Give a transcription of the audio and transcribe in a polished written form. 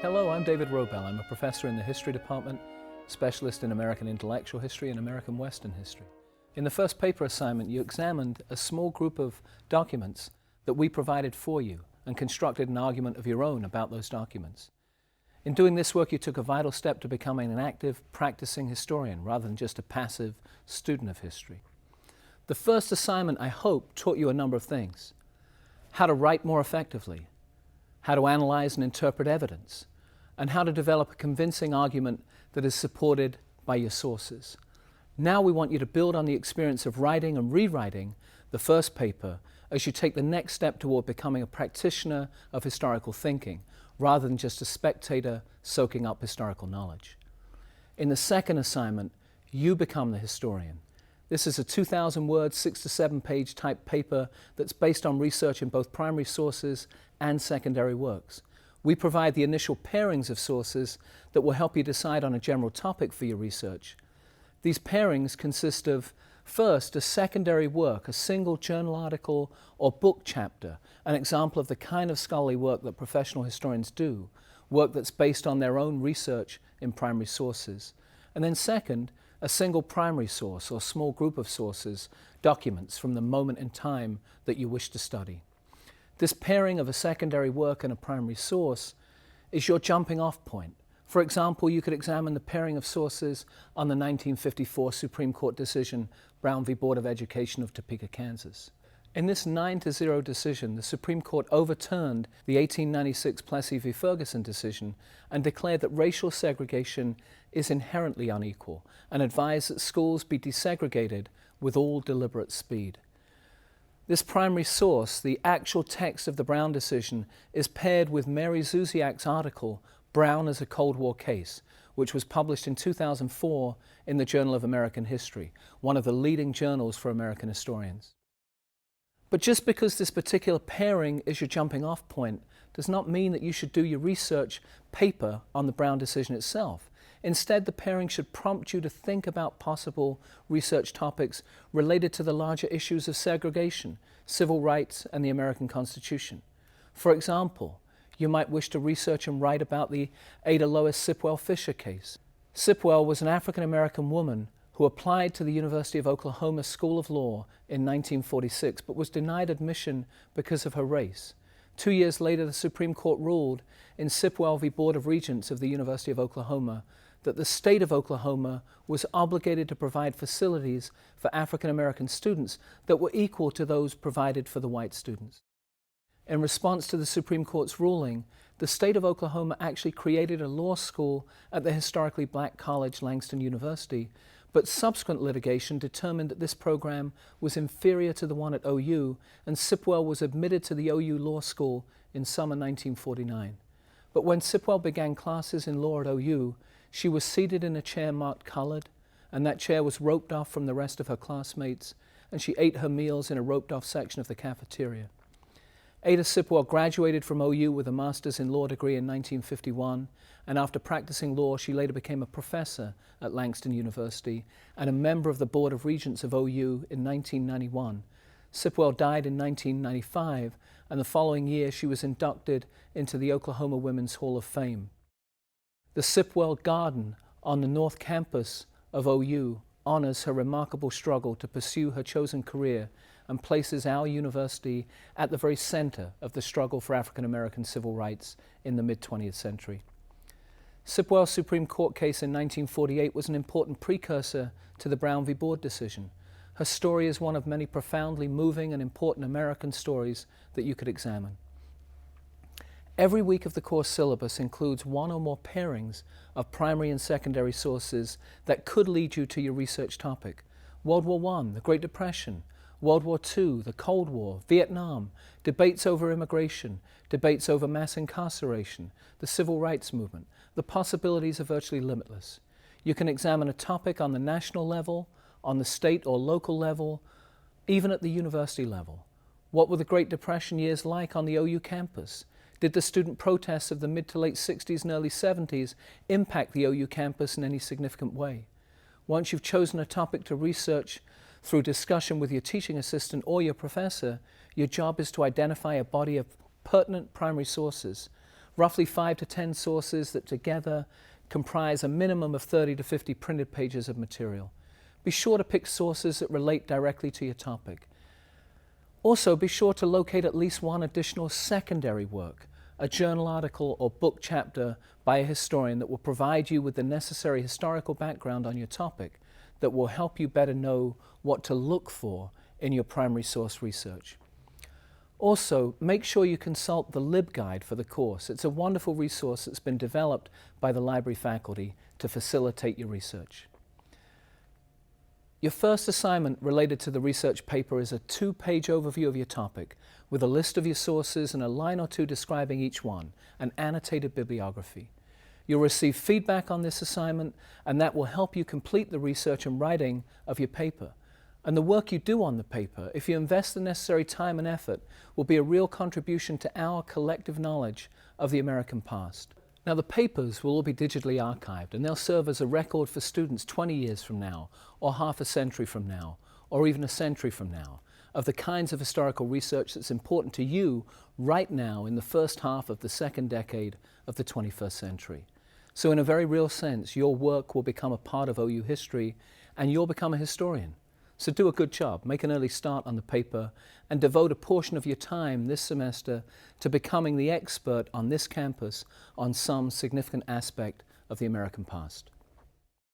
Hello, I'm David Wrobel. I'm a professor in the History Department, specialist in American intellectual history and American Western history. In the first paper assignment, you examined a small group of documents that we provided for you and constructed an argument of your own about those documents. In doing this work, you took a vital step to becoming an active, practicing historian rather than just a passive student of history. The first assignment, I hope, taught you a number of things. How to write more effectively, how to analyze and interpret evidence, and how to develop a convincing argument that is supported by your sources. Now we want you to build on the experience of writing and rewriting the first paper as you take the next step toward becoming a practitioner of historical thinking, rather than just a spectator soaking up historical knowledge. In the second assignment, you become the historian. This is a 2,000-word, 6 to 7 page type paper that's based on research in both primary sources and secondary works. We provide the initial pairings of sources that will help you decide on a general topic for your research. These pairings consist of, first, a secondary work, a single journal article or book chapter, an example of the kind of scholarly work that professional historians do, work that's based on their own research in primary sources. And then second, a single primary source or small group of sources, documents from the moment in time that you wish to study. This pairing of a secondary work and a primary source is your jumping off point. For example, you could examine the pairing of sources on the 1954 Supreme Court decision, Brown v. Board of Education of Topeka, Kansas. In this 9-0 decision, the Supreme Court overturned the 1896 Plessy v. Ferguson decision and declared that racial segregation is inherently unequal and advised that schools be desegregated with all deliberate speed. This primary source, the actual text of the Brown decision, is paired with Mary Zuziak's article, Brown as a Cold War Case, which was published in 2004 in the Journal of American History, one of the leading journals for American historians. But just because this particular pairing is your jumping off point does not mean that you should do your research paper on the Brown decision itself. Instead, the pairing should prompt you to think about possible research topics related to the larger issues of segregation, civil rights, and the American Constitution. For example, you might wish to research and write about the Ada Lois Sipwell Fisher case. Sipwell was an African-American woman who applied to the University of Oklahoma School of Law in 1946, but was denied admission because of her race. 2 years later, the Supreme Court ruled in Sipwell v. Board of Regents of the University of Oklahoma that the state of Oklahoma was obligated to provide facilities for African-American students that were equal to those provided for the white students. In response to the Supreme Court's ruling, the state of Oklahoma actually created a law school at the historically black college Langston University, but subsequent litigation determined that this program was inferior to the one at OU, and Sipwell was admitted to the OU Law School in summer 1949. But when Sipwell began classes in law at OU, she was seated in a chair marked colored, and that chair was roped off from the rest of her classmates, and she ate her meals in a roped off section of the cafeteria. Ada Sipwell graduated from OU with a master's in law degree in 1951, and after practicing law, she later became a professor at Langston University and a member of the Board of Regents of OU in 1991. Sipwell died in 1995, and the following year she was inducted into the Oklahoma Women's Hall of Fame. The Sipwell Garden on the North Campus of OU honors her remarkable struggle to pursue her chosen career and places our university at the very center of the struggle for African-American civil rights in the mid-20th century. Sipwell's Supreme Court case in 1948 was an important precursor to the Brown v. Board decision. Her story is one of many profoundly moving and important American stories that you could examine. Every week of the course syllabus includes one or more pairings of primary and secondary sources that could lead you to your research topic. World War I, the Great Depression, World War II, the Cold War, Vietnam, debates over immigration, debates over mass incarceration, the civil rights movement. The possibilities are virtually limitless. You can examine a topic on the national level, on the state or local level, even at the university level. What were the Great Depression years like on the OU campus? Did the student protests of the mid to late 60s and early 70s impact the OU campus in any significant way? Once you've chosen a topic to research through discussion with your teaching assistant or your professor, your job is to identify a body of pertinent primary sources, roughly 5 to 10 sources that together comprise a minimum of 30 to 50 printed pages of material. Be sure to pick sources that relate directly to your topic. Also, be sure to locate at least one additional secondary work, a journal article or book chapter by a historian that will provide you with the necessary historical background on your topic that will help you better know what to look for in your primary source research. Also, make sure you consult the LibGuide for the course. It's a wonderful resource that's been developed by the library faculty to facilitate your research. Your first assignment related to the research paper is a 2-page overview of your topic with a list of your sources and a line or two describing each one, an annotated bibliography. You'll receive feedback on this assignment, and that will help you complete the research and writing of your paper. And the work you do on the paper, if you invest the necessary time and effort, will be a real contribution to our collective knowledge of the American past. Now, the papers will all be digitally archived, and they'll serve as a record for students 20 years from now, or half a century from now, or even a century from now, of the kinds of historical research that's important to you right now in the first half of the second decade of the 21st century. So in a very real sense, your work will become a part of OU history, and you'll become a historian. So do a good job, make an early start on the paper, and devote a portion of your time this semester to becoming the expert on this campus on some significant aspect of the American past.